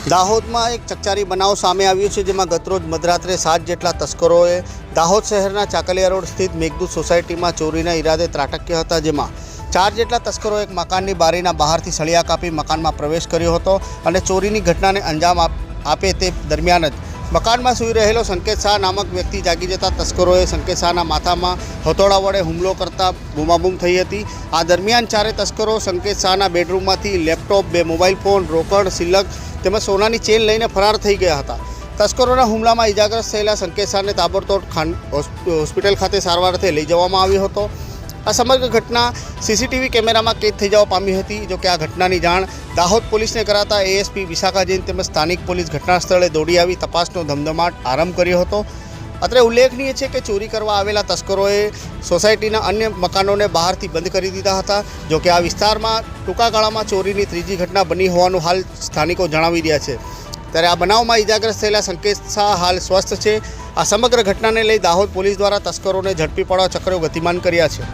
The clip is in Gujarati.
દાહોદમાં એક ચકચારી બનાવ સામે આવ્યો છે, જેમાં ગતરોજ મધરાત્રે 7 જેટલા તસ્કરોએ દાહોદ શહેરના ચાકલિયા રોડ સ્થિત મેઘદૂત સોસાયટીમાં ચોરીના ઈરાદે ત્રાટક્યા હતા, જેમાં 4 જેટલા તસ્કરોએ એક મકાનની બારીના બહારથી સળિયા કાપી મકાનમાં પ્રવેશ કર્યો હતો અને ચોરીની ઘટનાને અંજામ આપે તે દરમિયાન જ મકાનમાં સૂઈ રહેલો સંકેત શાહ નામક વ્યક્તિ જાગી જતા તસ્કરોએ સંકેત શાહના માથામાં હથોડા વડે હુમલો કરતા બૂમાબૂમ થઈ હતી। આ દરમિયાન 4 તસ્કરો સંકેત શાહના બેડરૂમમાંથી લેપટોપ, 2 મોબાઈલ ફોન, રોકડ, સિલક તેમજ સોનાની ચેન લઈને ફરાર થઈ ગયા હતા। તસ્કરોના હુમલામાં ઇજાગ્રસ્ત થયેલા સંકેત શાહને તાબડતોબ હોસ્પિટલ ખાતે સારવારથી લઈ જવામાં આવ્યો હતો। આ સમગ્ર ઘટના સીસીટીવી કેમેરામાં કેદ થઈ જવા પામી હતી। જો કે આ ઘટનાની જાણ દાહોદ પોલીસને કરાતા એએસપી વિશાખા જૈન તેમજ સ્થાનિક પોલીસ ઘટના સ્થળે દોડી આવી તપાસનો ધમધમાટ આરંભ કર્યો હતો। અત્રે ઉલ્લેખનીય છે કે ચોરી કરવા આવેલા તસ્કરોએ સોસાયટીના અન્ય મકાનોને બહારથી બંધ કરી દીધા હતા। જો કે આ વિસ્તારમાં ટૂંકા ગાળામાં ચોરીની ત્રીજી ઘટના બની હોવાનું હાલ સ્થાનિકો જણાવી રહ્યા છે। ત્યારે આ બનાવમાં ઇજાગ્રસ્ત થયેલા સંકેત શાહ હાલ સ્વસ્થ છે। આ સમગ્ર ઘટનાને લઈ દાહોદ પોલીસ દ્વારા તસ્કરોને ઝડપી પાડવા ચક્રો ગતિમાન કર્યા છે।